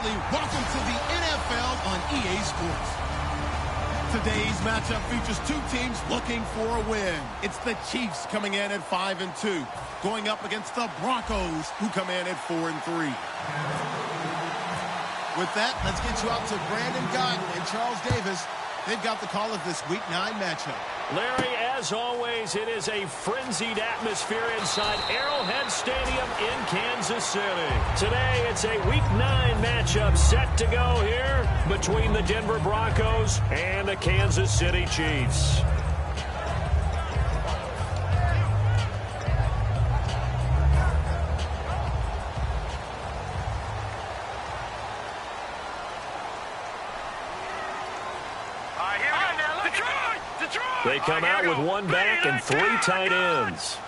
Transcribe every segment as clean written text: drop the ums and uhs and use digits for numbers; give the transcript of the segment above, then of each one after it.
family. Welcome to the NFL on EA Sports. Today's matchup features two teams looking for a win. It's the Chiefs coming in at 5-2, going up against the Broncos, who come in at 4-3. With that, let's get you out to Brandon Guyton and Charles Davis. They've got the call of this Week 9 matchup. Larry, as always, it is a frenzied atmosphere inside Arrowhead Stadium in Kansas City. Today, it's a Week 9 matchup set to go here between the Denver Broncos and the Kansas City Chiefs. They come out with one back and three tight ends.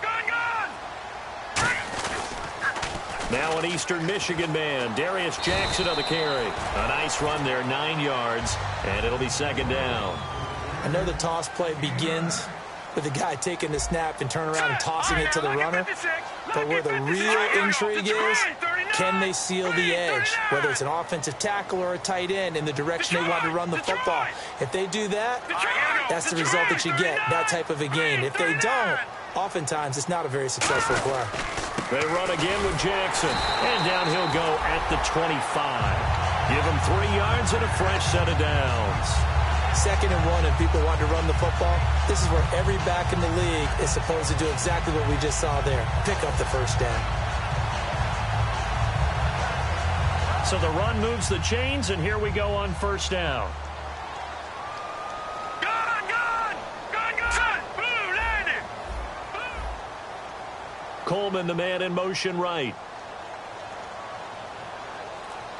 Now an Eastern Michigan man, Darius Jackson on the carry. A nice run there, 9 yards, and it'll be second down. I know the toss play begins with the guy taking the snap and turn around and tossing it to the runner. But where the real intrigue is, can they seal the edge? Whether it's an offensive tackle or a tight end in the direction they want to run the football. If they do that, that's the result that you get, that type of a gain. If they don't, oftentimes it's not a very successful play. They run again with Jackson, and down he'll go at the 25. Give him 3 yards and a fresh set of downs. 2nd and 1 and people want to run the football. This is where every back in the league is supposed to do exactly what we just saw there. Pick up the first down. So the run moves the chains, and here we go on first down. Coleman, the man in motion right.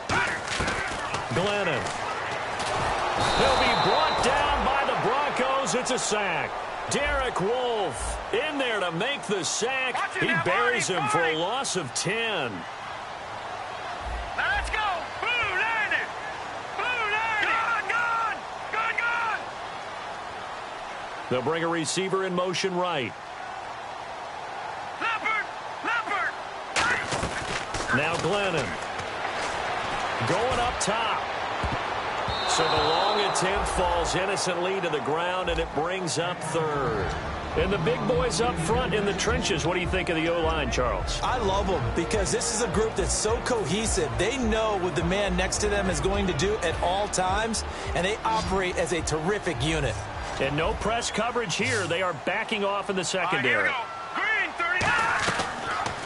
Glennon. He'll be brought down by the Broncos. It's a sack. Derek Wolfe in there to make the sack. He buries him for a loss of 10. Let's go. Blue landed. Blue landed. Gone. They'll bring a receiver in motion right. Leopard. Now Glennon. Going up top. So the long attempt falls innocently to the ground, and it brings up third. And the big boys up front in the trenches. What do you think of the O-line, Charles? I love them because this is a group that's so cohesive. They know what the man next to them is going to do at all times, and they operate as a terrific unit. And no press coverage here. They are backing off in the secondary. Green 30.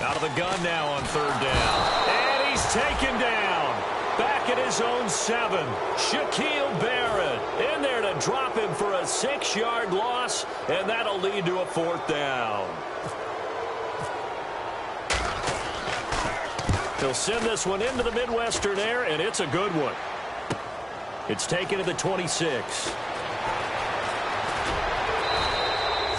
Out of the gun now on third down. And he's taken down. Back at his own 7. Shaquille Barrett in there to drop him for a 6-yard loss, and that'll lead to a 4th down. He'll send this one into the Midwestern air, and it's a good one. It's taken to the 26.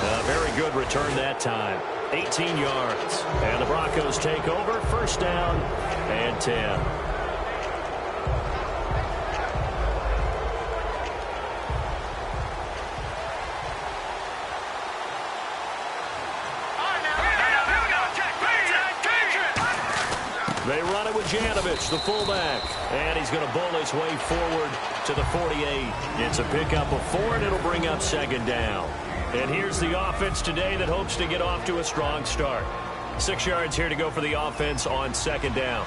A very good return that time. 18 yards. And the Broncos take over. First down and 10. They run it with Janovich, the fullback. And he's going to bowl his way forward to the 48. It's a pickup of 4, and it'll bring up second down. And here's the offense today that hopes to get off to a strong start. 6 yards here to go for the offense on second down.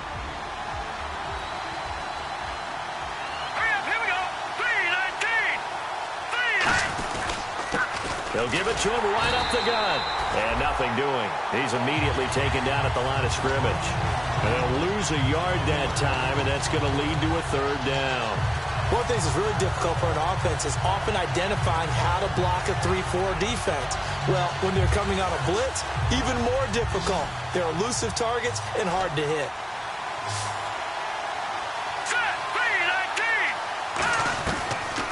Here we go. 3-19. They'll give it to him right up the gut. And nothing doing. He's immediately taken down at the line of scrimmage. And they'll lose a yard that time, and that's going to lead to a third down. One of the things that's really difficult for an offense is often identifying how to block a 3-4 defense. Well, when they're coming on a blitz, even more difficult. They're elusive targets and hard to hit. Set.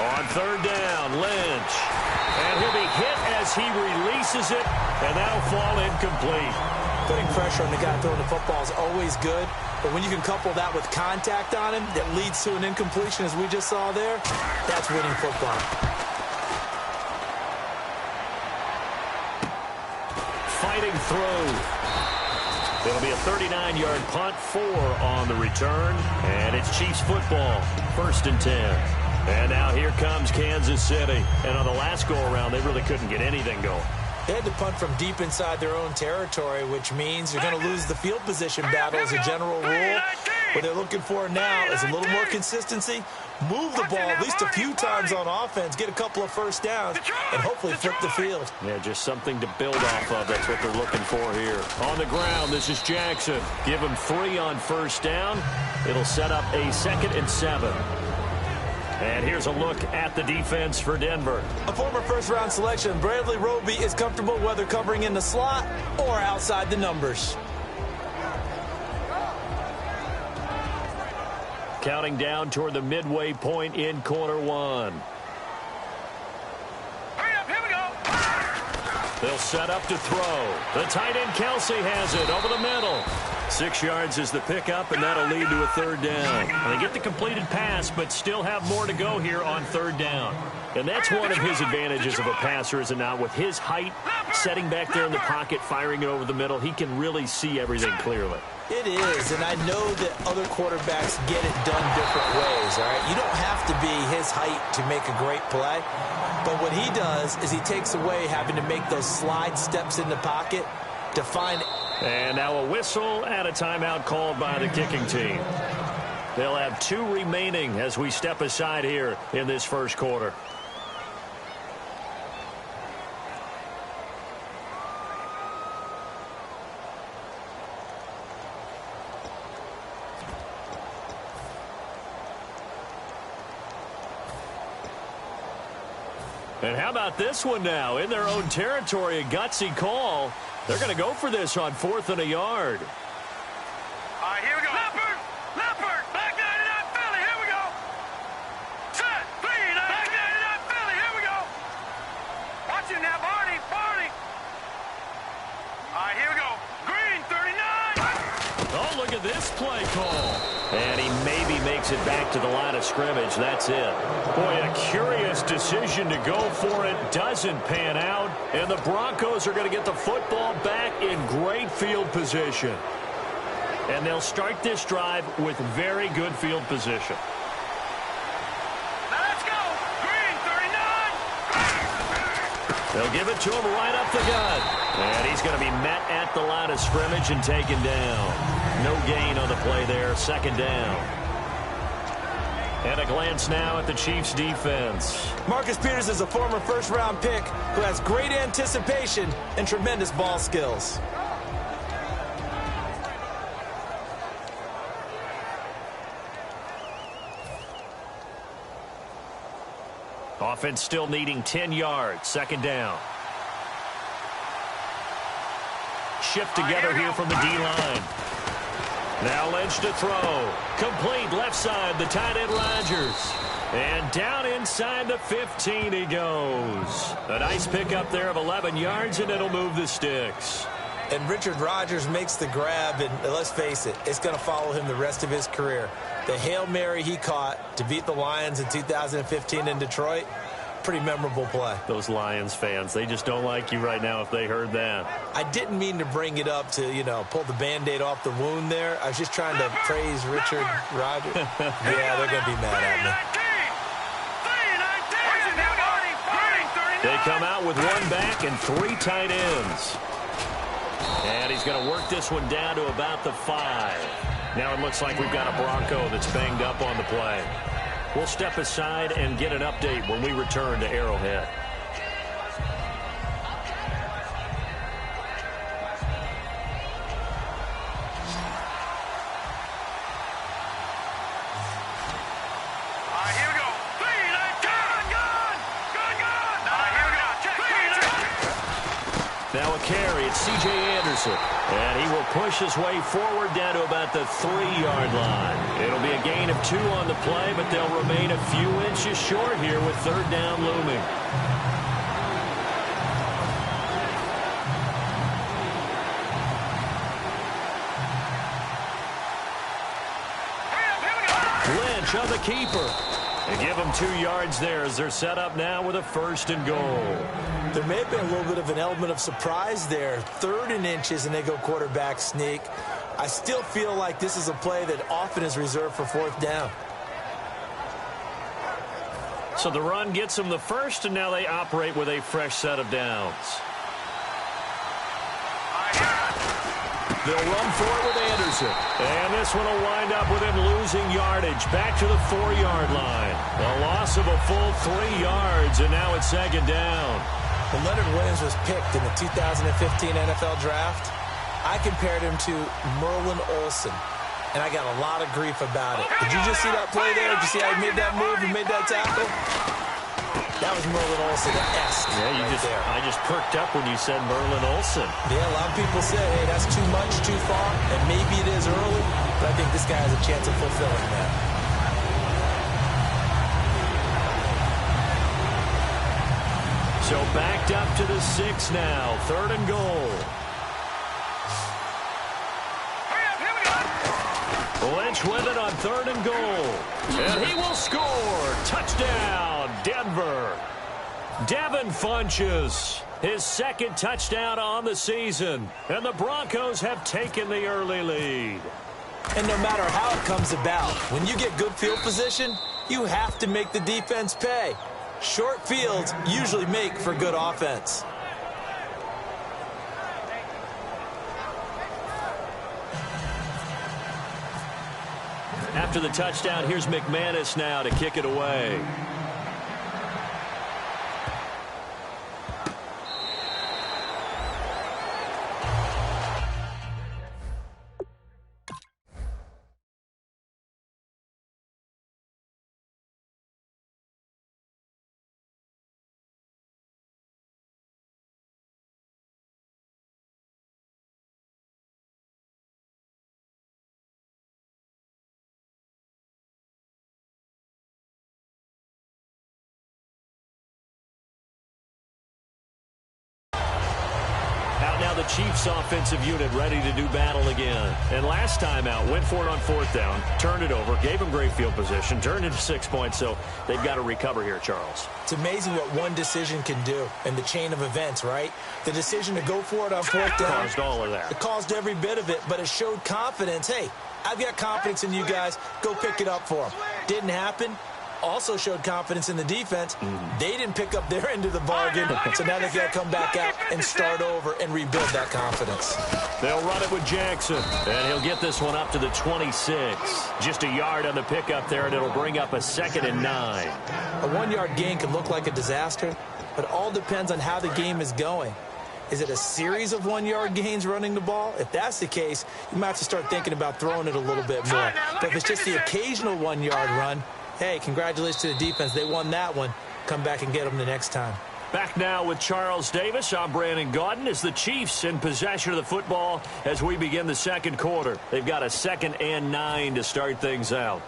3-19. On third down, Lynch. And he'll be hit as he releases it, and that'll fall incomplete. Putting pressure on the guy throwing the football is always good, but when you can couple that with contact on him that leads to an incompletion, as we just saw there, that's winning football. Fighting through. It'll be a 39-yard punt, 4 on the return, and it's Chiefs football, 1st and 10. And now here comes Kansas City. And on the last go-around, they really couldn't get anything going. They had to punt from deep inside their own territory, which means you're going to lose the field position battle as a general rule. What they're looking for now is a little more consistency, move the ball at least a few times on offense, get a couple of first downs, and hopefully flip the field. Yeah, just something to build off of. That's what they're looking for here. On the ground, this is Jackson. Give him 3 on first down. It'll set up a 2nd and 7. And here's a look at the defense for Denver. A former first-round selection, Bradley Roby is comfortable whether covering in the slot or outside the numbers. Counting down toward the midway point in quarter 1. Hurry up, here we go. They'll set up to throw. The tight end Kelsey has it over the middle. 6 yards is the pickup, and that'll lead to a 3rd down. And they get the completed pass, but still have more to go here on 3rd down. And that's one of his advantages of a passer, is it not? With his height, setting back there in the pocket, firing it over the middle, he can really see everything clearly. It is, and I know that other quarterbacks get it done different ways, all right? You don't have to be his height to make a great play, but what he does is he takes away having to make those slide steps in the pocket to find it. And now a whistle and a timeout called by the kicking team. They'll have 2 remaining as we step aside here in this first quarter. And how about this one now? In their own territory, a gutsy call. They're going to go for this on 4th and a yard. All right, here we go. Leopard, back 99 Philly, here we go. Set, 3, back 99 Philly, here we go. Watch it now, Barney. All right, here we go. Green, 39. Oh, look at this play call. And he maybe makes it back to the line of scrimmage. That's it. Boy, a curious decision to go for it. Doesn't pan out. And the Broncos are going to get the football back in great field position. And they'll start this drive with very good field position. Now let's go. Green, 39. They'll give it to him right up the gut. And he's going to be met at the line of scrimmage and taken down. No gain on the play there. 2nd down. And a glance now at the Chiefs' defense. Marcus Peters is a former first-round pick who has great anticipation and tremendous ball skills. Offense still needing 10 yards. 2nd down. Shift together here from the D-line. Now Lynch to throw. Complete left side, the tight end Rodgers. And down inside the 15 he goes. A nice pickup there of 11 yards, and it'll move the sticks. And Richard Rodgers makes the grab, and let's face it, it's going to follow him the rest of his career. The Hail Mary he caught to beat the Lions in 2015 in Detroit, pretty memorable play. Those Lions fans, they just don't like you right now if they heard that. I didn't mean to bring it up to, pull the Band-Aid off the wound there. I was just trying to praise Richard Rodgers. Yeah, they're going to be mad at me. They come out with 1 back and 3 tight ends. And he's going to work this one down to about the 5. Now it looks like we've got a Bronco that's banged up on the play. We'll step aside and get an update when we return to Arrowhead. Now a carry, it's C.J. Anderson. And he will push his way forward down to about the 3-yard line. It'll be a gain of 2 on the play, but they'll remain a few inches short here with 3rd down looming. Lynch on the keeper. They give them 2 yards there as they're set up now with a 1st and goal. There may have been a little bit of an element of surprise there. 3rd and inches, and they go quarterback sneak. I still feel like this is a play that often is reserved for 4th down. So the run gets them the 1st, and now they operate with a fresh set of downs. They'll run for it with Anderson. And this one will wind up with him losing yardage back to the 4-yard line. A loss of a full 3 yards, and now it's 2nd down. When Leonard Williams was picked in the 2015 NFL Draft, I compared him to Merlin Olsen, and I got a lot of grief about it. Did you just see that play there? Did you see how he made that move and made that tackle? That was Merlin Olsen-esque. Yeah, I just perked up when you said Merlin Olsen. Yeah, a lot of people say, hey, that's too much, too far, and maybe it is early, but I think this guy has a chance of fulfilling that. So backed up to the 6 now, 3rd and goal. Lynch with it on 3rd and goal. And he will score. Touchdown, Denver. Devin Funchess, his 2nd touchdown on the season. And the Broncos have taken the early lead. And no matter how it comes about, when you get good field position, you have to make the defense pay. Short fields usually make for good offense. After the touchdown, here's McManus now to kick it away. Now the Chiefs offensive unit ready to do battle again. And last time out, went for it on 4th down, turned it over, gave them great field position, turned into 6 points, so they've got to recover here, Charles. It's amazing what one decision can do in the chain of events, right? The decision to go for it on 4th down. Caused all of that. It caused every bit of it, but it showed confidence. Hey, I've got confidence in you guys. Go pick it up for them. Didn't happen. Also showed confidence in the defense. They didn't pick up their end of the bargain, so now they got to come back out and start over and rebuild that confidence. They'll run it with Jackson, and he'll get this one up to the 26. Just a yard on the pickup there, and it'll bring up a 2nd and 9. A 1-yard gain can look like a disaster, but it all depends on how the game is going. Is it a series of 1-yard gains running the ball? If that's the case, you might have to start thinking about throwing it a little bit more. But if it's just the occasional 1-yard run, hey, congratulations to the defense. They won that one. Come back and get them the next time. Back now with Charles Davis. I'm Brandon Gaudin as the Chiefs in possession of the football as we begin the 2nd quarter. They've got a 2nd and 9 to start things out.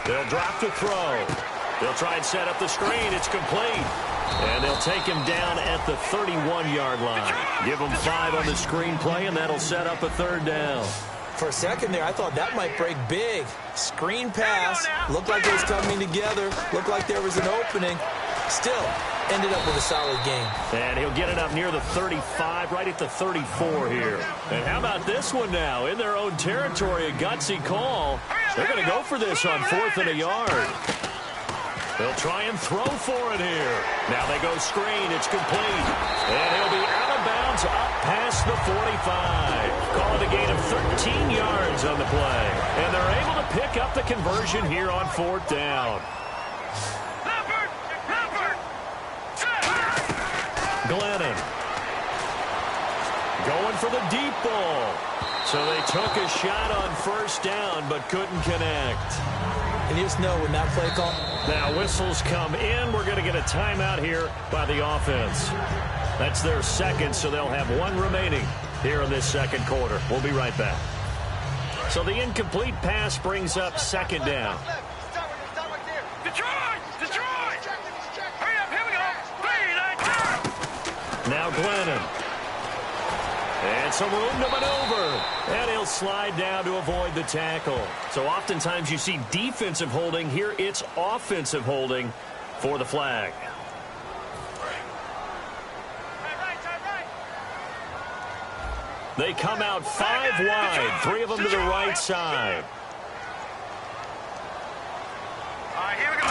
They'll drop to throw. They'll try and set up the screen. It's complete. And they'll take him down at the 31-yard line. Give him 5 on the screen play, and that'll set up a 3rd down. For a second there, I thought that might break big. Screen pass. Looked like it was coming together. Looked like there was an opening. Still, ended up with a solid game. And he'll get it up near the 35, right at the 34 here. And how about this one now? In their own territory, a gutsy call. They're going to go for this on 4th and a yard. They'll try and throw for it here. Now they go screen. It's complete. And he'll be out of bounds up past the 45. Call it a gain of 13 yards on the play. And they're able to pick up the conversion here on 4th down. Glennon going for the deep ball. So they took a shot on 1st down but couldn't connect. And you just know when that play call. Now whistles come in. We're going to get a timeout here by the offense. That's their 2nd, so they'll have 1 remaining here in this 2nd quarter. We'll be right back. So the incomplete pass brings up 2nd down. Detroit! Detroit! Hurry up, here we go! 3, 9, 2! Now Glennon. And some room to maneuver. And he'll slide down to avoid the tackle. So oftentimes you see defensive holding. Here it's offensive holding for the flag. They come out 5 wide. 3 of them to the right side. Here we go.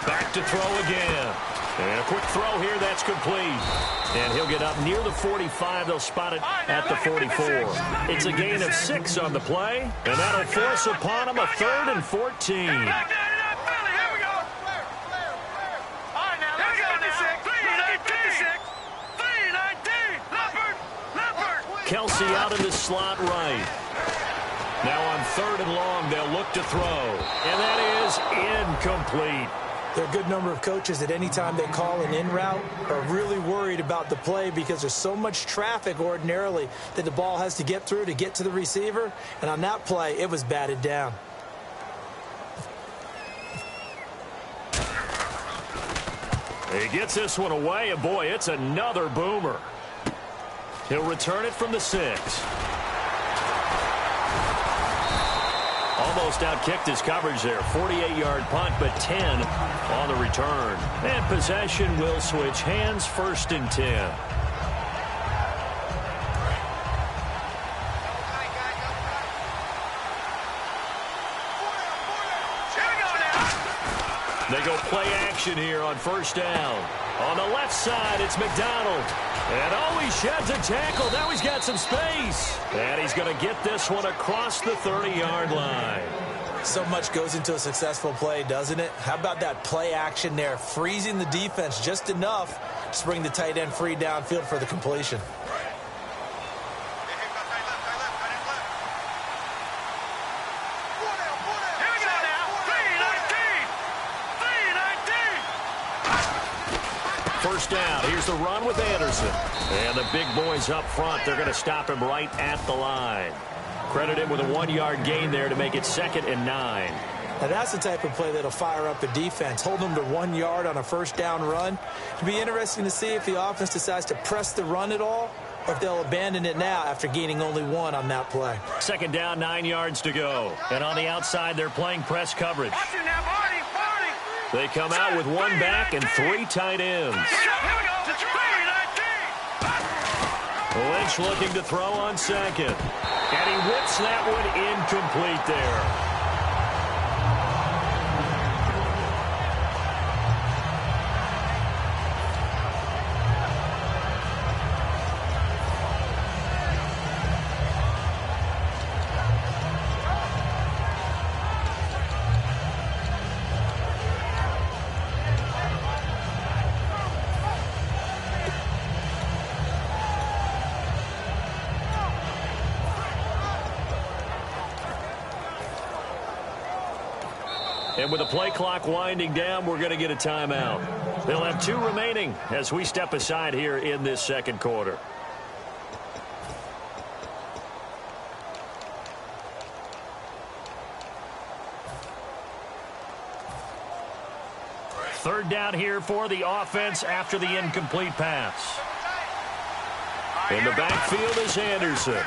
Back to throw again. And a quick throw here, that's complete. And he'll get up near the 45. They'll spot it at the 44. It's a gain of 6 on the play, and that'll force upon him a 3rd and 14. Kelsey out in the slot right. Now on 3rd and long, they'll look to throw. And that is incomplete. There are a good number of coaches at any time they call an in route are really worried about the play because there's so much traffic ordinarily that the ball has to get through to get to the receiver. And on that play, it was batted down. He gets this one away, and boy, it's another boomer. He'll return it from the 6. Almost outkicked his coverage there. 48-yard punt, but 10 on the return. And possession will switch hands, 1st and 10. They go play action here on 1st down. On the left side, it's McDonald. And oh, he sheds a tackle. Now he's got some space. And he's going to get this one across the 30-yard line. So much goes into a successful play, doesn't it? How about that play action there, freezing the defense just enough to bring the tight end free downfield for the completion. First down. Here's the run with Anderson. And the big boys up front, they're going to stop him right at the line. Credit him with a 1-yard gain there to make it 2nd and 9. Now that's the type of play that'll fire up a defense. Hold them to 1 yard on a 1st down run. It'll be interesting to see if the offense decides to press the run at all or if they'll abandon it now after gaining only 1 on that play. 2nd down, 9 yards to go. And on the outside, they're playing press coverage. They come out with 1 back and 3 tight ends. Lynch looking to throw on 2nd. And he whips that one incomplete there. And with the play clock winding down, we're going to get a timeout. They'll have 2 remaining as we step aside here in this 2nd quarter. Third down here for the offense after the incomplete pass. In the backfield is Anderson.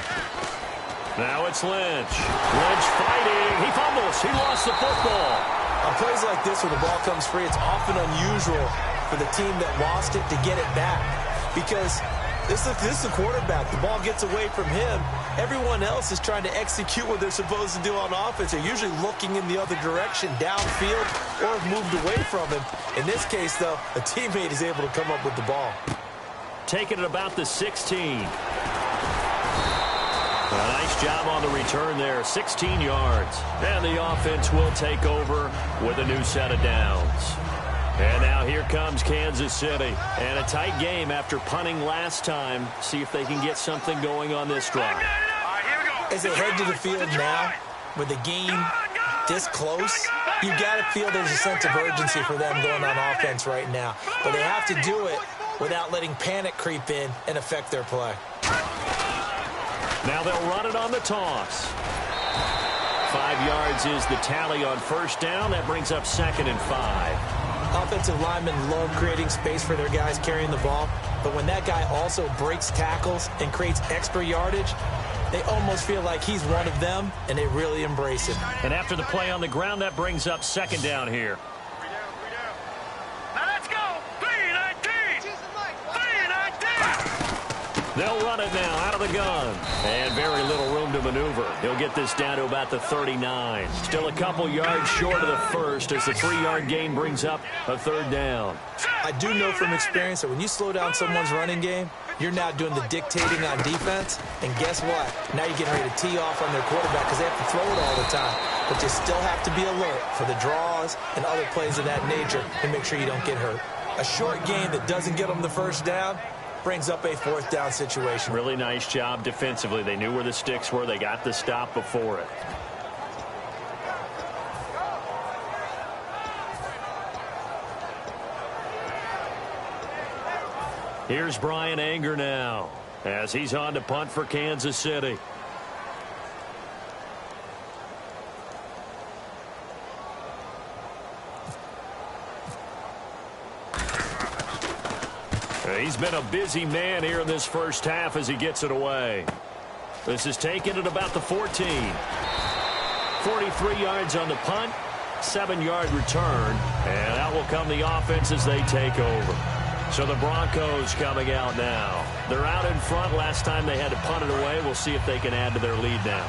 Now it's Lynch. Lynch fighting. He fumbles. He lost the football. On plays like this where the ball comes free, it's often unusual for the team that lost it to get it back. Because this is the quarterback. The ball gets away from him. Everyone else is trying to execute what they're supposed to do on offense. They're usually looking in the other direction, downfield, or have moved away from him. In this case, though, a teammate is able to come up with the ball. Taking it about the 16. A nice job on the return there, 16 yards. And the offense will take over with a new set of downs. And now here comes Kansas City. And a tight game after punting last time. See if they can get something going on this drive. As they head to the field now, with the game this close, you got to feel there's a sense of urgency for them going on offense right now. But they have to do it without letting panic creep in and affect their play. Now they'll run it on the toss. 5 yards is the tally on 1st down. That brings up 2nd and 5. Offensive linemen love creating space for their guys carrying the ball, but when that guy also breaks tackles and creates extra yardage, they almost feel like he's one of them, and they really embrace it. And after the play on the ground, that brings up second down here. Now let's go. 3-19. 3-19. They'll run it now out of the gun. And very little room to maneuver. He'll get this down to about the 39. Still a couple yards short of the first as the 3-yard gain brings up a third down. I do know from experience that when you slow down someone's running game, you're now doing the dictating on defense. And guess what? Now you're getting ready to tee off on their quarterback because they have to throw it all the time. But you still have to be alert for the draws and other plays of that nature and make sure you don't get hurt. A short gain that doesn't get them the first down brings up a fourth down situation. Really nice job defensively. They knew where the sticks were. They got the stop before it. Here's Brian Anger now as he's on to punt for Kansas City. He's been a busy man here in this first half as he gets it away. This is taken at about the 14. 43 yards on the punt, 7-yard return, and out will come the offense as they take over. So the Broncos coming out now. They're out in front. Last time they had to punt it away. We'll see if they can add to their lead now.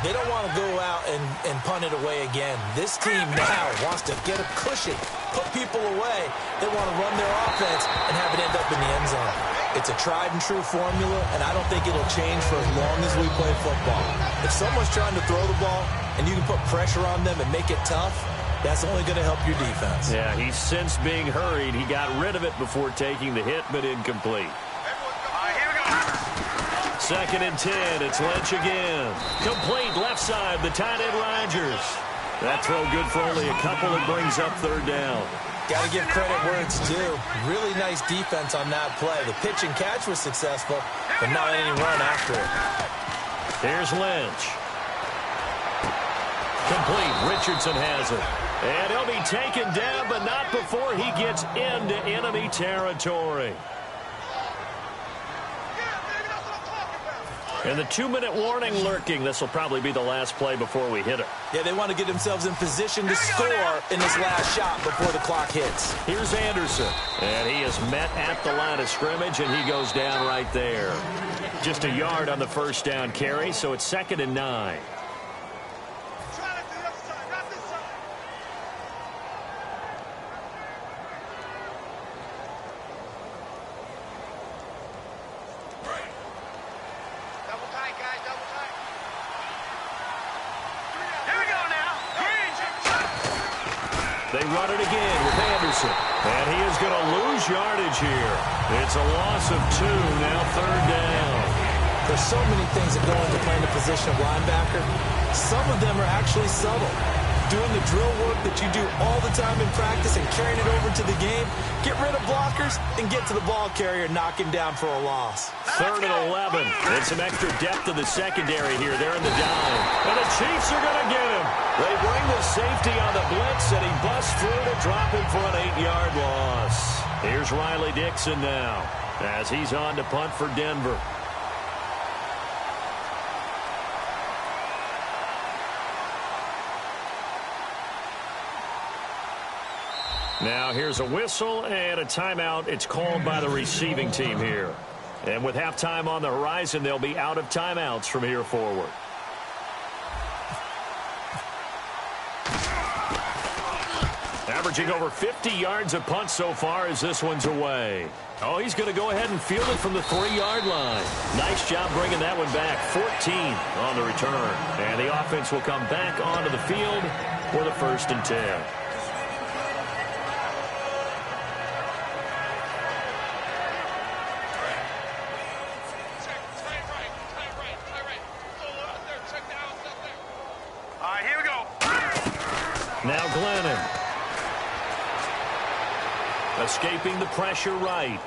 They don't want to go out and punt it away again. This team now wants to get a cushion, put people away. They want to run their offense and have it end up in the end zone. It's a tried and true formula, and I don't think it'll change for as long as we play football. If someone's trying to throw the ball and you can put pressure on them and make it tough, that's only going to help your defense. Yeah, he's since being hurried. He got rid of it before taking the hit, but incomplete. Here we go. 2nd and 10. It's Lynch again. Complete left side, the tight end Rodgers. That throw good for only a couple. It brings up third down. Got to give credit where it's due. Really nice defense on that play. The pitch and catch was successful, but not any run after it. Here's Lynch. Complete. Richardson has it. And he'll be taken down, but not before he gets into enemy territory. And the 2-minute warning lurking. This will probably be the last play before we hit it. Yeah, they want to get themselves in position to score in this last shot before the clock hits. Here's Anderson. And he is met at the line of scrimmage, and he goes down right there. Just a yard on the first down carry, so it's 2nd and 9. They run it again with Anderson. And he is going to lose yardage here. It's a loss of 2, now 3rd down. There's so many things that go into playing the position of linebacker. Some of them are actually subtle. Doing the drill work that you do all the time in practice and carrying it over to the game. Get rid of blockers and get to the ball carrier and knock him down for a loss. 3rd and 11. And some extra depth to the secondary here. They're in the dime. And the Chiefs are going to get him. They bring the safety on the blitz, and he busts through to drop him for an 8-yard loss. Here's Riley Dixon now as he's on to punt for Denver. Now here's a whistle and a timeout. It's called by the receiving team here. And with halftime on the horizon, they'll be out of timeouts from here forward. Averaging over 50 yards a punt so far as this one's away. Oh, he's going to go ahead and field it from the 3-yard line. Nice job bringing that one back. 14 on the return. And the offense will come back onto the field for the 1st and 10. Here we go. Now Glennon. Escaping the pressure right.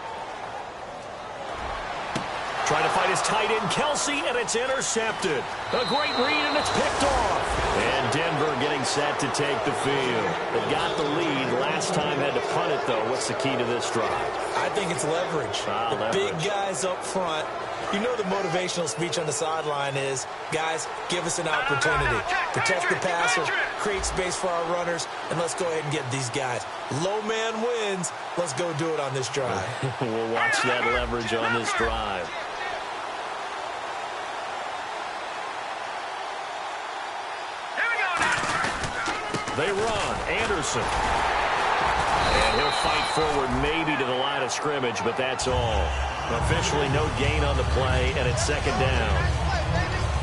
Trying to find his tight end, Kelsey, and it's intercepted. A great read, and it's picked off. And Denver getting set to take the field. They got the lead. Last time had to punt it, though. What's the key to this drive? I think it's leverage. The big guys up front. You know the motivational speech on the sideline is, guys, give us an opportunity. Protect the passer, create space for our runners, and let's go ahead and get these guys. Low man wins. Let's go do it on this drive. We'll watch that leverage on this drive. They run. Anderson. And he'll fight forward maybe to the line of scrimmage, but that's all. Officially no gain on the play, and it's second down.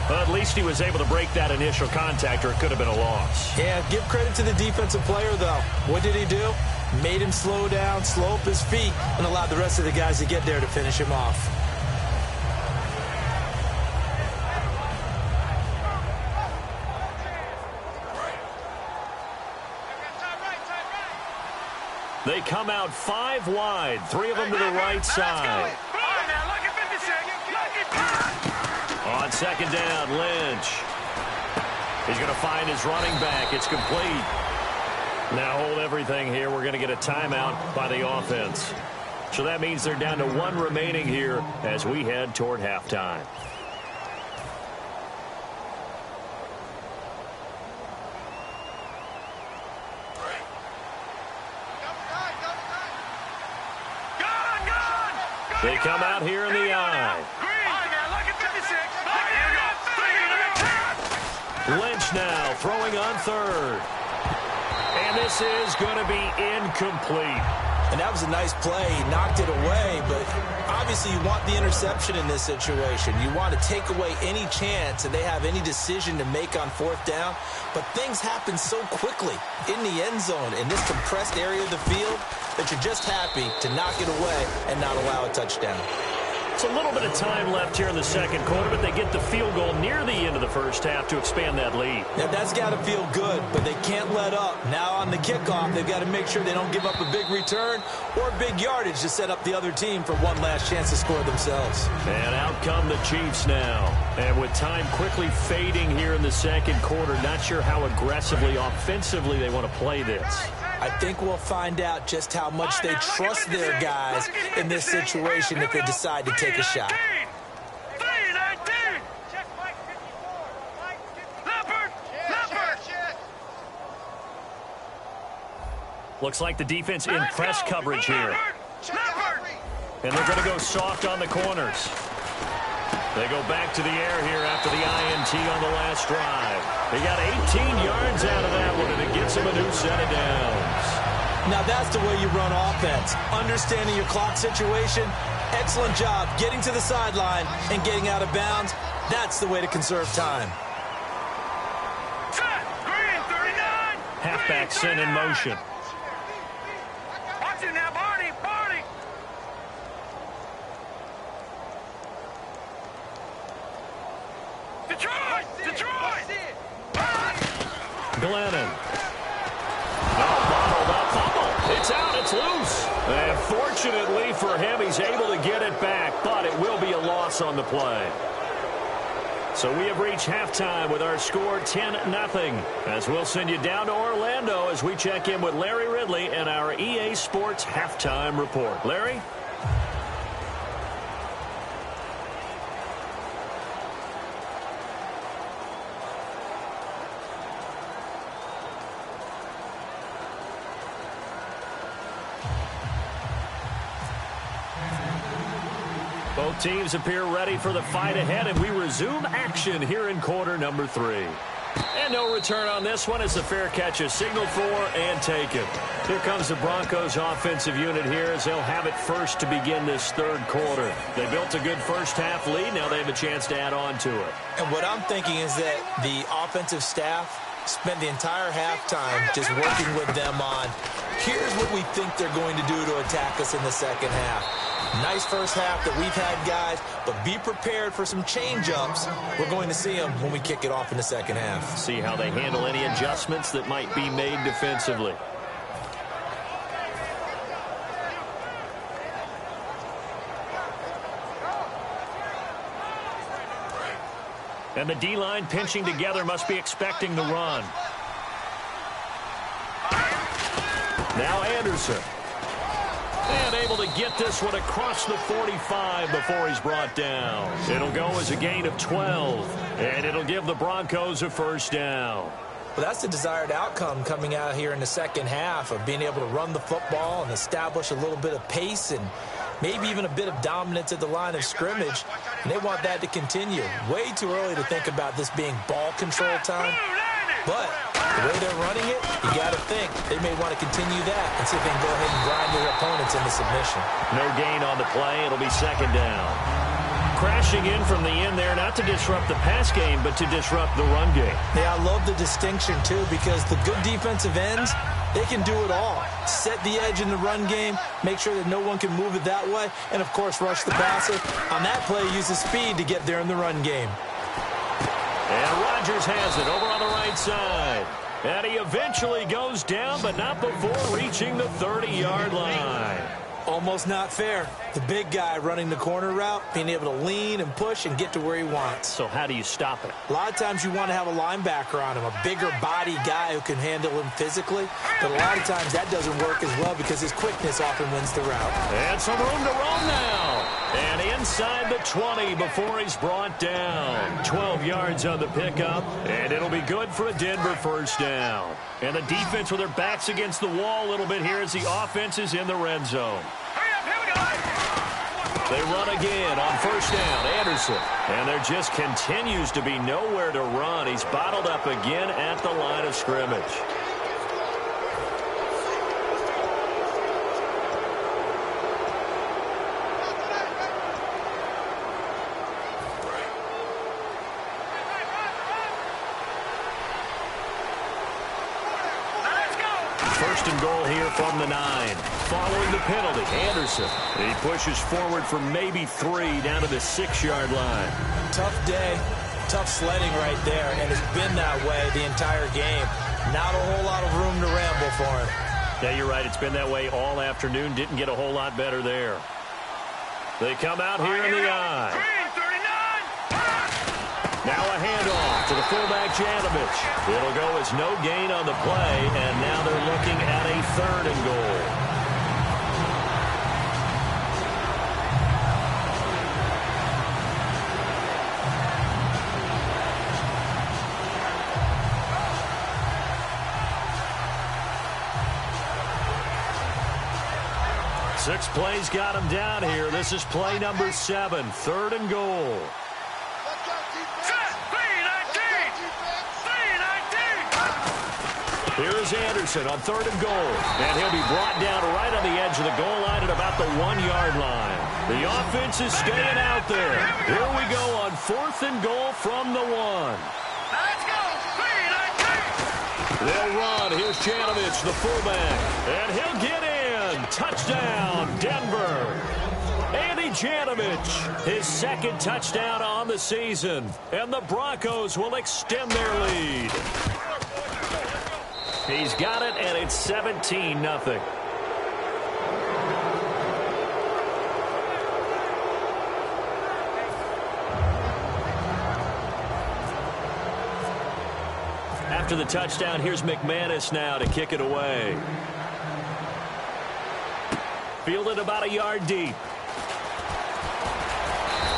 Well, at least he was able to break that initial contact, or it could have been a loss. Yeah, give credit to the defensive player, though. What did he do? Made him slow down, slow up his feet, and allowed the rest of the guys to get there to finish him off. They come out 5 wide, 3 of them to the right side. On second down, Lynch. He's going to find his running back. It's complete. Now hold everything here. We're going to get a timeout by the offense. So that means they're down to 1 remaining here as we head toward halftime. They come out here in the eye. Lynch now throwing on third. And this is going to be incomplete. And that was a nice play. He knocked it away, but obviously you want the interception in this situation. You want to take away any chance that they have any decision to make on fourth down. But things happen so quickly in the end zone in this compressed area of the field that you're just happy to knock it away and not allow a touchdown. It's a little bit of time left here in the second quarter, but they get the field goal near the end of the first half to expand that lead. Now, that's got to feel good, but they can't let up. Now on the kickoff, they've got to make sure they don't give up a big return or big yardage to set up the other team for one last chance to score themselves. And out come the Chiefs now. And with time quickly fading here in the second quarter, not sure how aggressively, offensively they want to play this. I think we'll find out just how much they trust their guys in this situation if they decide to take a shot. Looks like the defense in press coverage here. And they're going to go soft on the corners. They go back to the air here after the INT on the last drive. They got 18 yards out of that one, and it gets them a new set of downs. Now that's the way you run offense. Understanding your clock situation. Excellent job getting to the sideline and getting out of bounds. That's the way to conserve time. Halfback sent in motion. Watch it now, Barney, Barney. Detroit! Detroit! Glennon. Bottled up, fumble. It's out, it's loose. And fortunately for him, he's able to get it back, but it will be a loss on the play. So we have reached halftime with our score 10-0. As we'll send you down to Orlando as we check in with Larry Ridley and our EA Sports Halftime Report. Larry? Both teams appear ready for the fight ahead, and we resume action here in quarter number 3. And no return on this one as the fair catch is signaled for and taken. Here comes the Broncos offensive unit here as they'll have it first to begin this third quarter. They built a good first half lead. Now they have a chance to add on to it. And what I'm thinking is that the offensive staff spent the entire halftime just working with them on, here's what we think they're going to do to attack us in the second half. Nice first half that we've had, guys, but be prepared for some change-ups. We're going to see them when we kick it off in the second half. See how they handle any adjustments that might be made defensively. And the D-line pinching together must be expecting the run. Now Anderson. And able to get this one across the 45 before he's brought down. It'll go as a gain of 12. And it'll give the Broncos a first down. Well, that's the desired outcome coming out here in the second half of being able to run the football and establish a little bit of pace and maybe even a bit of dominance at the line of scrimmage. And they want that to continue. Way too early to think about this being ball control time. But the way they're running it, you got to think they may want to continue that and see if they can go ahead and grind their opponents into submission. No gain on the play. It'll be second down. Crashing in from the end there, not to disrupt the pass game, but to disrupt the run game. Yeah, I love the distinction, too, because the good defensive ends, they can do it all. Set the edge in the run game, make sure that no one can move it that way, and, of course, rush the passer. On that play, use the speed to get there in the run game. And Rodgers has it over on the right side. And he eventually goes down, but not before reaching the 30-yard line. Almost not fair. The big guy running the corner route, being able to lean and push and get to where he wants. So how do you stop it? A lot of times you want to have a linebacker on him, a bigger body guy who can handle him physically. But a lot of times that doesn't work as well because his quickness often wins the route. And some room to roam now. And inside the 20 before he's brought down. 12 yards on the pickup. And it'll be good for a Denver first down. And the defense with their backs against the wall a little bit here as the offense is in the red zone. They run again on first down. Anderson. And there just continues to be nowhere to run. He's bottled up again at the line of scrimmage. First and goal here from the 9. Following the penalty, Anderson. He pushes forward for maybe 3 down to the 6-yard line. Tough day, tough sledding right there, and it's been that way the entire game. Not a whole lot of room to ramble for him. Yeah, you're right. It's been that way all afternoon. Didn't get a whole lot better there. They come out here in the eye. Now a handoff to the fullback, Janovich. It'll go as no gain on the play, and now they're looking at a 3rd and goal. Six plays got him down here. This is play number 7, 3rd and goal. Here's Anderson on 3rd and goal. And he'll be brought down right on the edge of the goal line at about the 1-yard line. The offense is staying out there. Here we go on 4th and goal from the 1. Let's go. They'll run. Here's Janovich, the fullback. And he'll get in. Touchdown, Denver. Andy Janovich, his 2nd touchdown on the season. And the Broncos will extend their lead. He's got it, and it's 17-0. After the touchdown, here's McManus now to kick it away. Fielded about a yard deep.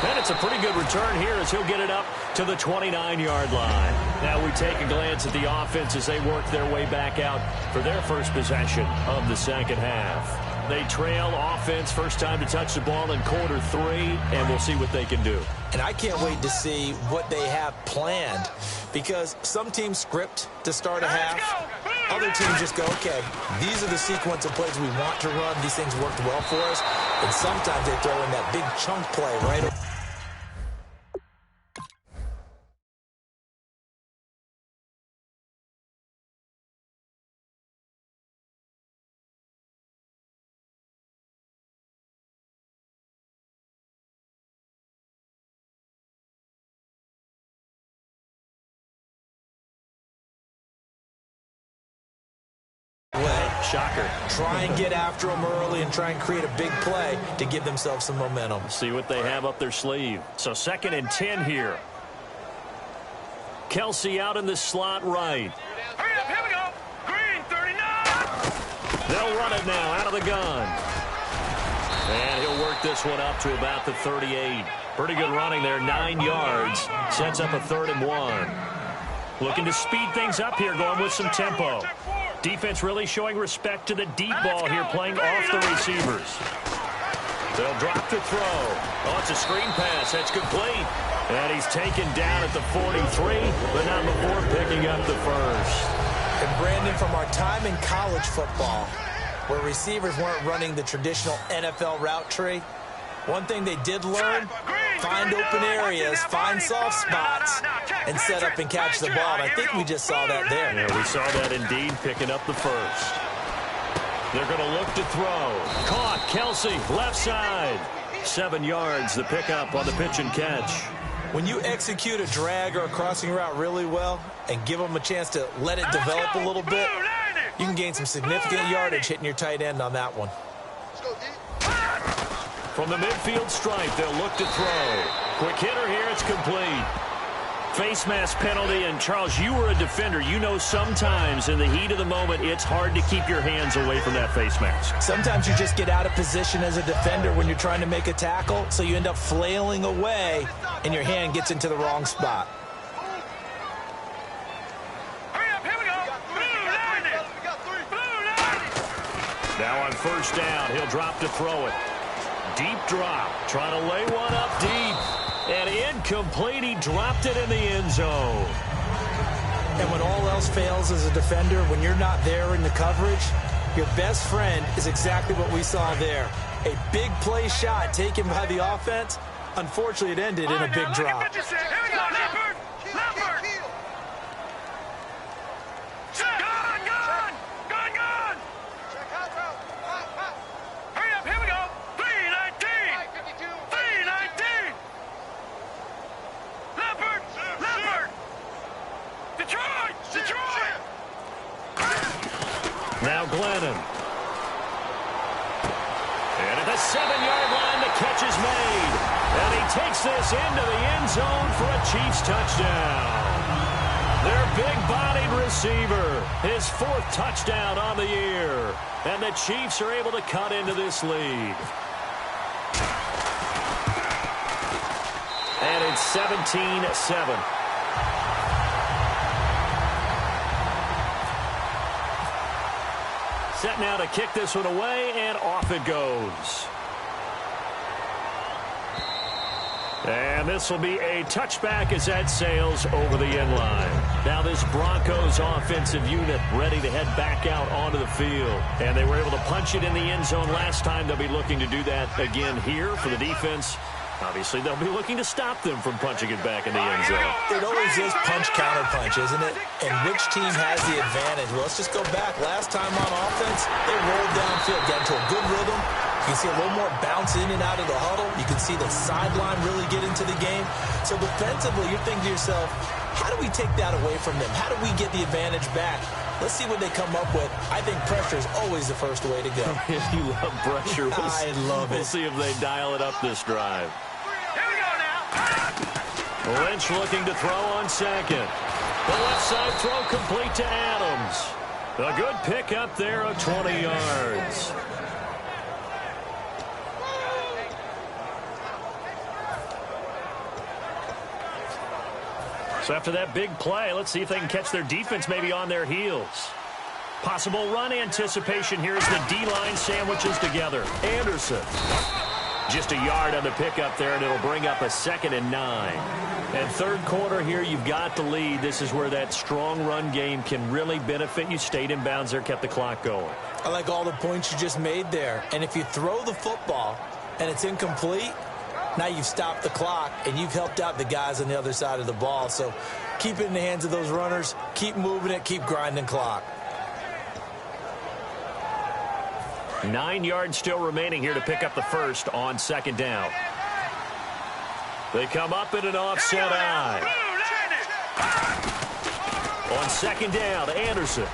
And it's a pretty good return here as he'll get it up to the 29-yard line. Now we take a glance at the offense as they work their way back out for their first possession of the second half. They trail offense, first time to touch the ball in quarter 3, and we'll see what they can do. And I can't wait to see what they have planned because some teams script to start a half. Other teams just go, okay, these are the sequence of plays we want to run. These things worked well for us. And sometimes they throw in that big chunk play right away. Shocker. Try and get after them early and try and create a big play to give themselves some momentum. See what they have up their sleeve. So 2nd and 10 here. Kelsey out in the slot right. Hurry up, here we go. Green, 39. They'll run it now out of the gun. And he'll work this one up to about the 38. Pretty good running there, 9 yards. Sets up a 3rd and 1. Looking to speed things up here, going with some tempo. Defense really showing respect to the deep ball here, playing off the receivers. They'll drop to throw. Oh, it's a screen pass. That's complete. And he's taken down at the 43, but not before picking up the first. And Brandon, from our time in college football, where receivers weren't running the traditional NFL route tree, one thing they did learn, find open areas, find soft spots, and set up and catch the ball. And I think we just saw that there. Yeah, we saw that indeed, picking up the first. They're going to look to throw. Caught, Kelsey, left side. 7 yards, the pickup on the pitch and catch. When you execute a drag or a crossing route really well and give them a chance to let it develop a little bit, you can gain some significant yardage hitting your tight end on that one. From the midfield stripe, they'll look to throw. Quick hitter here, it's complete. Face mask penalty, and Charles, you were a defender. You know sometimes in the heat of the moment, it's hard to keep your hands away from that face mask. Sometimes you just get out of position as a defender when you're trying to make a tackle, so you end up flailing away, and your hand gets into the wrong spot. Hurry up, here we go. Blue 90. Now on first down, he'll drop to throw it. Deep drop, trying to lay one up deep. And incomplete, he dropped it in the end zone. And when all else fails as a defender, when you're not there in the coverage, your best friend is exactly what we saw there. A big play shot taken by the offense. Unfortunately, it ended in a big drop. Here we go, Leopard. Leopard. Gun. Hurry up, here we go. 319. 319. Leopard. Detroit. Now Glennon. And at the 7-yard line, the catch is made. And he takes this into the end zone for a Chiefs touchdown. Their big-bodied receiver, his 4th touchdown on the year. And the Chiefs are able to cut into this lead. And it's 17-7. Set now to kick this one away, and off it goes. And this will be a touchback as that sails over the end line. Now this Broncos offensive unit ready to head back out onto the field. And they were able to punch it in the end zone last time. They'll be looking to do that again here for the defense. Obviously, they'll be looking to stop them from punching it back in the end zone. It always is punch-counter-punch, isn't it? And which team has the advantage? Well, let's just go back. Last time on offense, they rolled downfield, got into a good rhythm. You can see a little more bounce in and out of the huddle. You can see the sideline really get into the game. So defensively, you're thinking to yourself, how do we take that away from them? How do we get the advantage back? Let's see what they come up with. I think pressure is always the first way to go. You love pressure. I love it. We'll see if they dial it up this drive. Here we go now. Lynch looking to throw on second. The left side throw complete to Adams. A good pickup there of 20 yards. So after that big play, let's see if they can catch their defense maybe on their heels. Possible run anticipation here as the D-line sandwiches together. Anderson. Just a yard on the pickup there, and it'll bring up a 2nd and 9. And third quarter here, you've got the lead. This is where that strong run game can really benefit you. Stayed in bounds there, kept the clock going. I like all the points you just made there. And if you throw the football and it's incomplete, now you've stopped the clock and you've helped out the guys on the other side of the ball. So keep it in the hands of those runners. Keep moving it. Keep grinding clock. 9 yards still remaining here to pick up the first on 2nd down. They come up in an offset eye. On 2nd down, Anderson.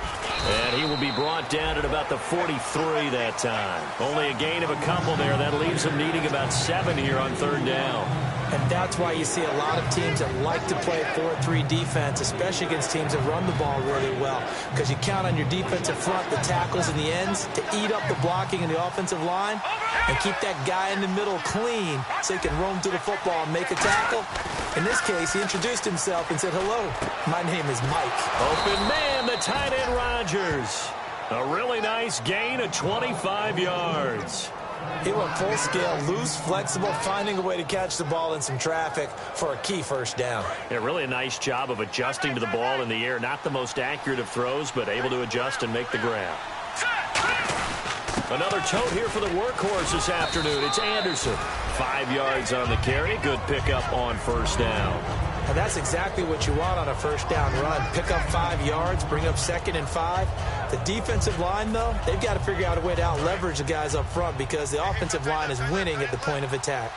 And he will be brought down at about the 43 that time. Only a gain of a couple there. That leaves him needing about 7 here on 3rd down. And that's why you see a lot of teams that like to play 4-3 defense, especially against teams that run the ball really well, because you count on your defensive front, the tackles and the ends, to eat up the blocking in the offensive line and keep that guy in the middle clean so he can roam through the football and make a tackle. In this case, he introduced himself and said, "Hello, my name is Mike." Open man, the tight end Rodgers. A really nice gain of 25 yards. He went full scale, loose, flexible, finding a way to catch the ball in some traffic for a key first down. Yeah, really a nice job of adjusting to the ball in the air. Not the most accurate of throws, but able to adjust and make the grab. Another tote here for the workhorse this afternoon. It's Anderson. 5 yards on the carry. Good pickup on first down. And that's exactly what you want on a first down run. Pick up 5 yards, bring up 2nd and 5. The defensive line, though, they've got to figure out a way to out-leverage the guys up front because the offensive line is winning at the point of attack.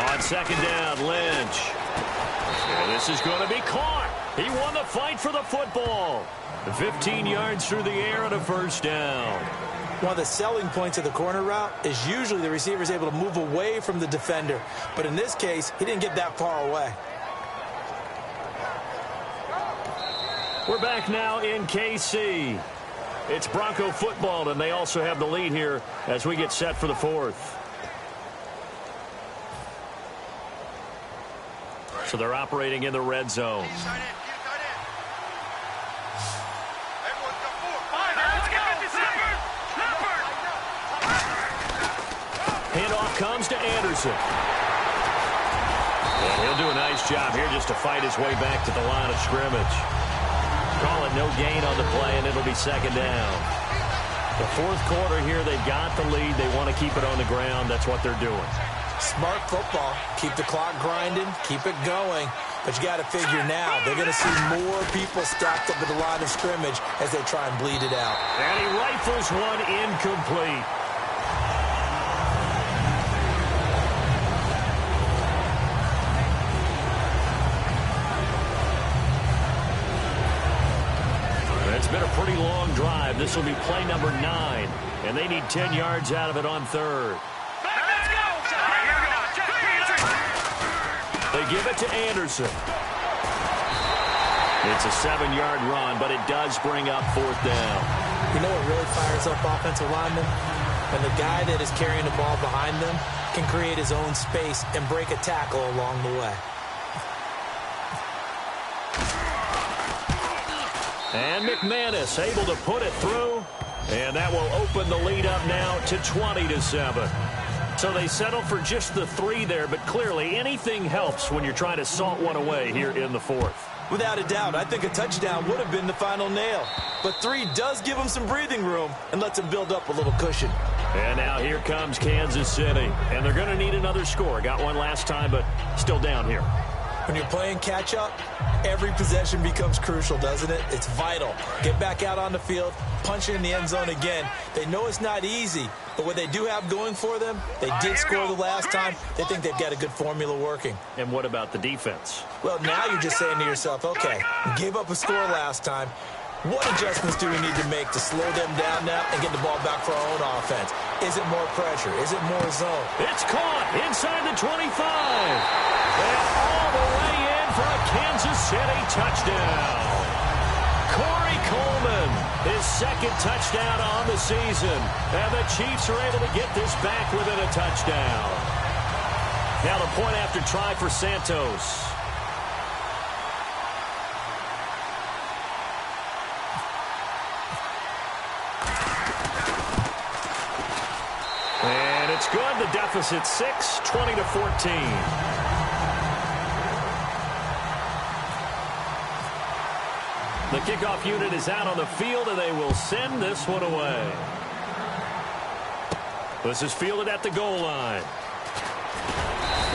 On second down, Lynch. And this is going to be caught. He won the fight for the football. 15 yards through the air on a first down. One of the selling points of the corner route is usually the receiver is able to move away from the defender. But in this case, he didn't get that far away. We're back now in KC. It's Bronco football, and they also have the lead here as we get set for the fourth. So they're operating in the red zone. Handoff comes to Anderson. And he'll do a nice job here just to fight his way back to the line of scrimmage. Call it no gain on the play, and it'll be second down. The fourth quarter here, they've got the lead. They want to keep it on the ground. That's what they're doing. Smart football. Keep the clock grinding. Keep it going. But you got to figure now, they're going to see more people stacked up at the line of scrimmage as they try and bleed it out. And he rifles one incomplete. It's been a pretty long drive. This will be play number 9, and they need 10 yards out of it on third. They give it to Anderson. It's a 7-yard run, but it does bring up fourth down. You know what really fires up offensive linemen? When the guy that is carrying the ball behind them can create his own space and break a tackle along the way. And McManus able to put it through, and that will open the lead up now to 20-7. So they settle for just the 3 there, but clearly anything helps when you're trying to salt one away here in the fourth. Without a doubt, I think a touchdown would have been the final nail. But 3 does give them some breathing room and lets them build up a little cushion. And now here comes Kansas City, and they're going to need another score. Got one last time, but still down here. When you're playing catch-up, every possession becomes crucial, doesn't it? It's vital. Get back out on the field, punch it in the end zone again. They know it's not easy, but what they do have going for them, they did score the last time. They think they've got a good formula working. And what about the defense? Well, now you're just saying to yourself, okay, we gave up a score last time. What adjustments do we need to make to slow them down now and get the ball back for our own offense? Is it more pressure? Is it more zone? It's caught inside the 25. And all the way in for a Kansas City touchdown. Corey Coleman, his second touchdown on the season. And the Chiefs are able to get this back within a touchdown. Now the point after try for Santos. And it's good. The deficit 6, 20-14. The kickoff unit is out on the field, and they will send this one away. This is fielded at the goal line.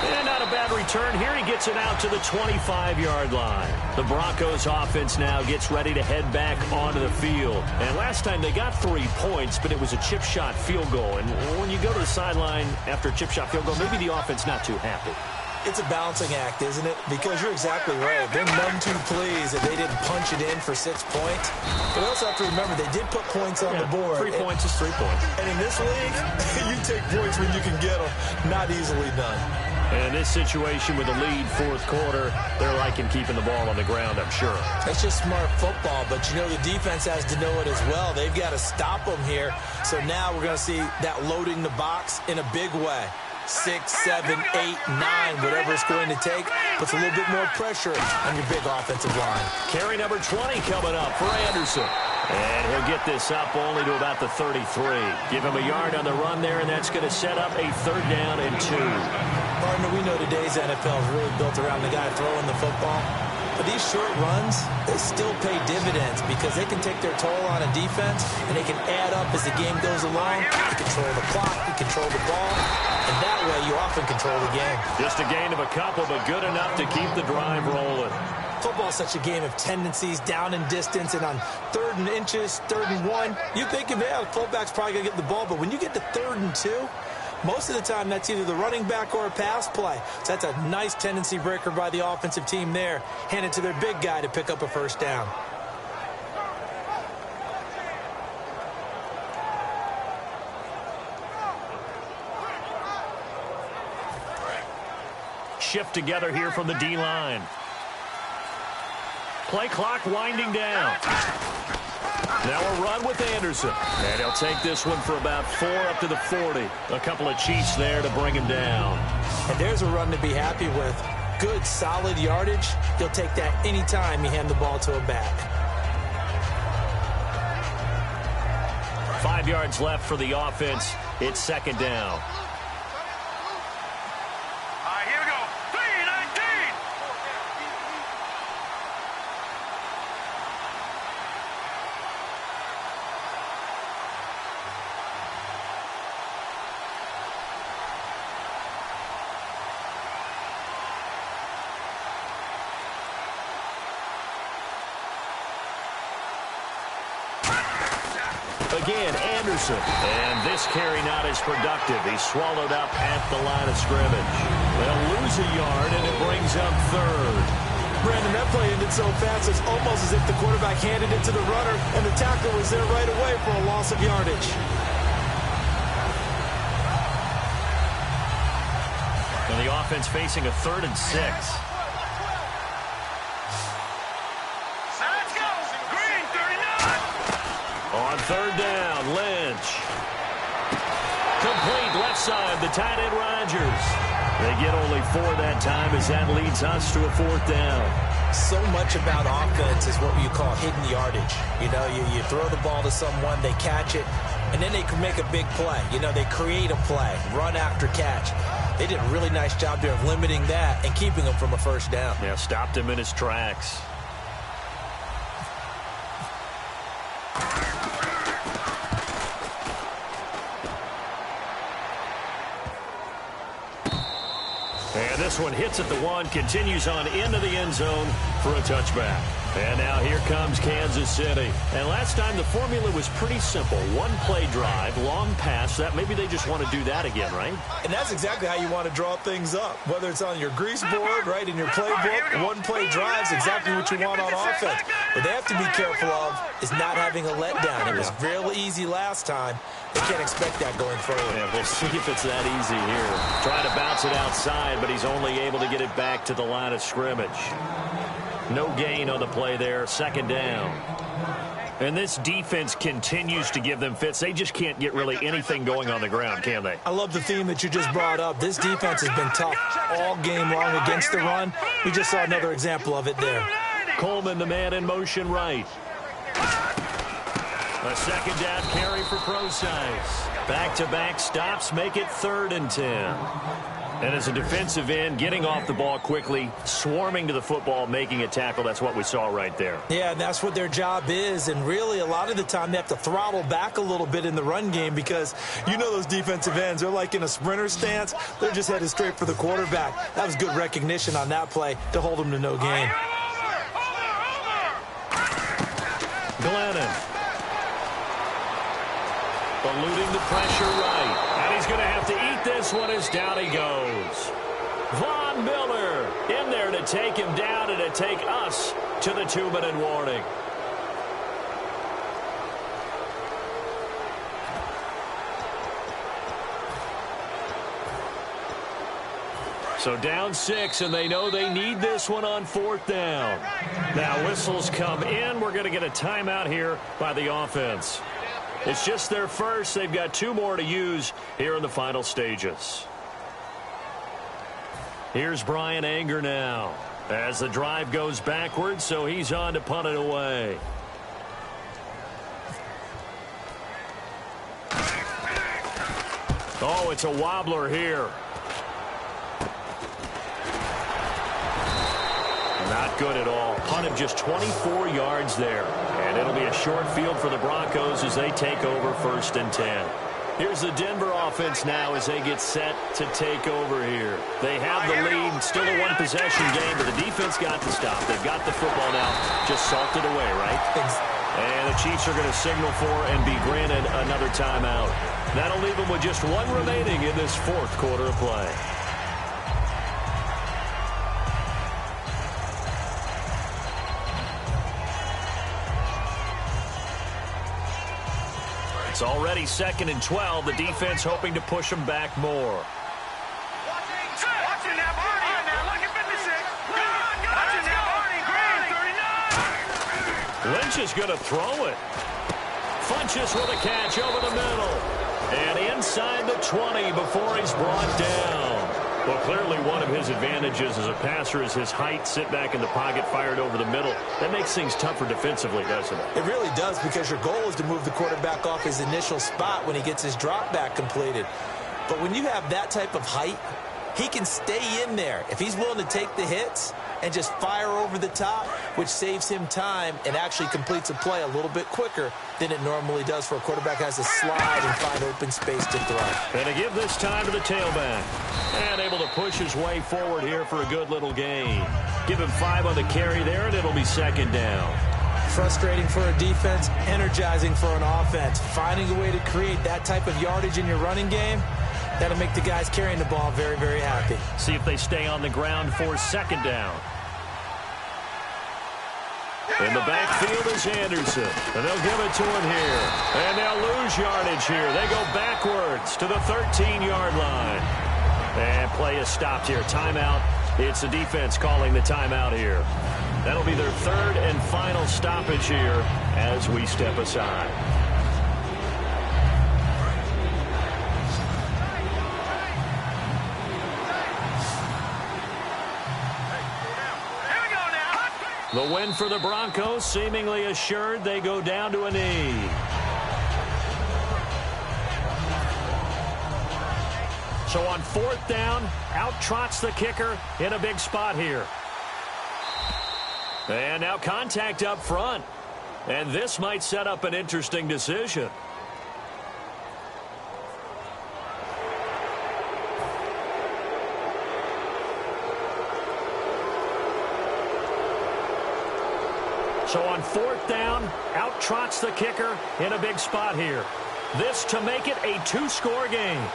And not a bad return here. He gets it out to the 25-yard line. The Broncos offense now gets ready to head back onto the field. And last time they got 3 points, but it was a chip shot field goal. And when you go to the sideline after a chip shot field goal, maybe the offense not too happy. It's a balancing act, isn't it? Because you're exactly right. They're none too pleased that they didn't punch it in for 6 points. But we also have to remember they did put points on the board. 3 points is 3 points. And in this league, you take points when you can get them. Not easily done. And in this situation with the lead fourth quarter, they're liking keeping the ball on the ground, I'm sure. It's just smart football, but you know the defense has to know it as well. They've got to stop them here. So now we're going to see that loading the box in a big way. 6, 7, 8, 9, whatever it's going to take, puts a little bit more pressure on your big offensive line. Carry number 20 coming up for Anderson. And he'll get this up only to about the 33. Give him a yard on the run there, and that's going to set up a 3rd down and 2. Partner, we know today's NFL is really built around the guy throwing the football. But these short runs, they still pay dividends because they can take their toll on a defense, and they can add up as the game goes along. You control the clock, you control the ball, and that way you often control the game. Just a gain of a couple, but good enough to keep the drive rolling. Football is such a game of tendencies, down and distance, and on 3rd and inches, 3rd and 1, you think, yeah, the fullback's probably going to get the ball, but when you get to 3rd and 2, most of the time that's either the running back or a pass play. So that's a nice tendency breaker by the offensive team there. Hand it to their big guy to pick up a 1st down. Shift together here from the D-line. Play clock winding down. Now a run with Anderson. And he'll take this one for about 4 up to the 40. A couple of cheats there to bring him down. And there's a run to be happy with. Good, solid yardage. He'll take that anytime you hand the ball to a back. 5 yards left for the offense. It's 2nd down. Here we go. 3-19. Again, Anderson. And this carry not as productive. He's swallowed up at the line of scrimmage. They'll lose a yard, and it brings up 3rd. Brandon, that play ended so fast, it's almost as if the quarterback handed it to the runner, and the tackle was there right away for a loss of yardage. And the offense facing a 3rd and 6. On 3rd down, Lynch. Complete left side, the tight end Rodgers. They get only 4 that time as that leads us to a 4th down. So much about offense is what you call hidden yardage. You know, you throw the ball to someone, they catch it, and then they can make a big play. You know, they create a play, run after catch. They did a really nice job there of limiting that and keeping him from a 1st down. Yeah, stopped him in his tracks. And this one hits at the 1, continues on into the end zone for a touchback. And now here comes Kansas City. And last time the formula was pretty simple. 1-play drive, long pass. That maybe they just want to do that again, right? And that's exactly how you want to draw things up. Whether it's on your grease board, right, in your playbook, 1-play drive is exactly what you want on offense. What they have to be careful of is not having a letdown. It was real easy last time. They can't expect that going forward. Yeah, we'll see if it's that easy here. Trying to bounce it outside, but he's only able to get it back to the line of scrimmage. No gain on the play there, 2nd down. And this defense continues to give them fits. They just can't get really anything going on the ground, can they? I love the theme that you just brought up. This defense has been tough all game long against the run. We just saw another example of it there. Coleman, the man in motion right. A 2nd down carry for Procise. Back-to-back stops make it 3rd and 10. And as a defensive end, getting off the ball quickly, swarming to the football, making a tackle, that's what we saw right there. Yeah, and that's what their job is. And really, a lot of the time, they have to throttle back a little bit in the run game because you know those defensive ends, they're like in a sprinter stance. They're just headed straight for the quarterback. That was good recognition on that play to hold them to no gain. Glennon. Eluding the pressure right. And he's going to have to eat this one as down he goes. Von Miller in there to take him down and to take us to the 2-minute warning. So down 6, and they know they need this one on 4th down. Now whistles come in. We're going to get a timeout here by the offense. It's just their first. They've got 2 more to use here in the final stages. Here's Brian Anger now as the drive goes backwards, so he's on to punt it away. Oh, it's a wobbler here. Not good at all. Punt of just 24 yards there. And it'll be a short field for the Broncos as they take over 1st and 10. Here's the Denver offense now as they get set to take over here. They have the lead. Still a one-possession game, but the defense got to stop. They've got the football now. Just salted away, right? And the Chiefs are going to signal for and be granted another timeout. That'll leave them with just 1 remaining in this 4th quarter of play. It's already 2nd and 12. The defense hoping to push them back more. Lynch is going to throw it. Funches with a catch over the middle. And inside the 20 before he's brought down. Well, clearly one of his advantages as a passer is his height. Sit back in the pocket, fired over the middle. That makes things tougher defensively, doesn't it? It really does, because your goal is to move the quarterback off his initial spot when he gets his drop back completed. But when you have that type of height, he can stay in there if he's willing to take the hits and just fire over the top, which saves him time and actually completes a play a little bit quicker than it normally does for a quarterback has to slide and find open space to throw. And to give this time to the tailback. And able to push his way forward here for a good little gain. Give him 5 on the carry there, and it'll be 2nd down. Frustrating for a defense, energizing for an offense. Finding a way to create that type of yardage in your running game, that'll make the guys carrying the ball very, very happy. See if they stay on the ground for 2nd down. In the backfield is Anderson. And they'll give it to him here. And they'll lose yardage here. They go backwards to the 13-yard line. And play is stopped here. Timeout. It's the defense calling the timeout here. That'll be their 3rd and final stoppage here as we step aside. The win for the Broncos seemingly assured. They go down to a knee. So on 4th down, out trots the kicker in a big spot here. And now contact up front. And this might set up an interesting decision. So on 4th down, out trots the kicker in a big spot here. This to make it a 2-score game.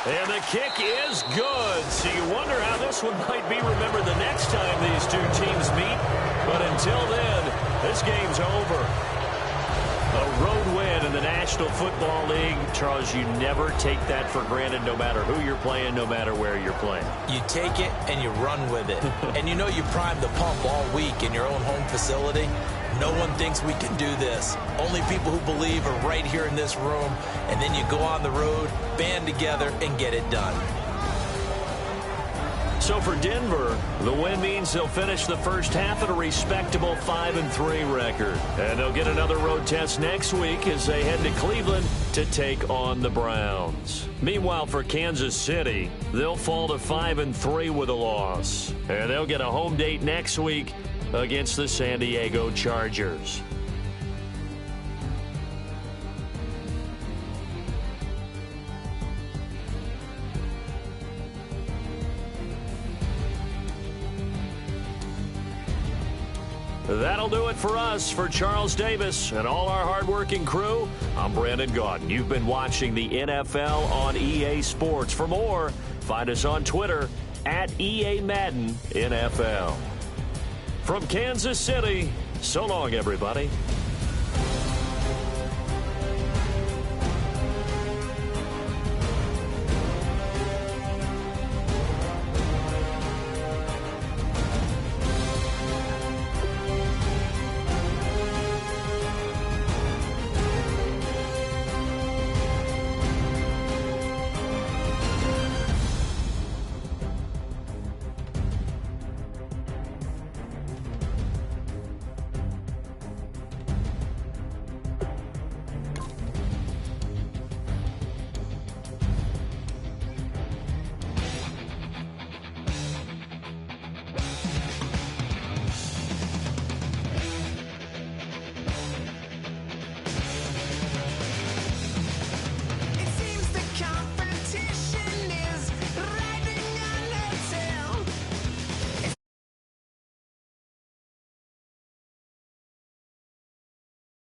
And the kick is good. So you wonder how this one might be remembered the next time these two teams meet. But until then, this game's over. A road win in the National Football League. Charles, you never take that for granted, no matter who you're playing, no matter where you're playing. You take it and you run with it. And you know you prime the pump all week in your own home facility. No one thinks we can do this. Only people who believe are right here in this room. And then you go on the road, band together, and get it done. So for Denver, the win means they'll finish the first half at a respectable 5-3 record. And they'll get another road test next week as they head to Cleveland to take on the Browns. Meanwhile, for Kansas City, they'll fall to 5-3 with a loss. And they'll get a home date next week against the San Diego Chargers. That'll do it for us. For Charles Davis and all our hardworking crew, I'm Brandon Gaudin. You've been watching the NFL on EA Sports. For more, find us on Twitter at EA Madden NFL. From Kansas City, so long, everybody.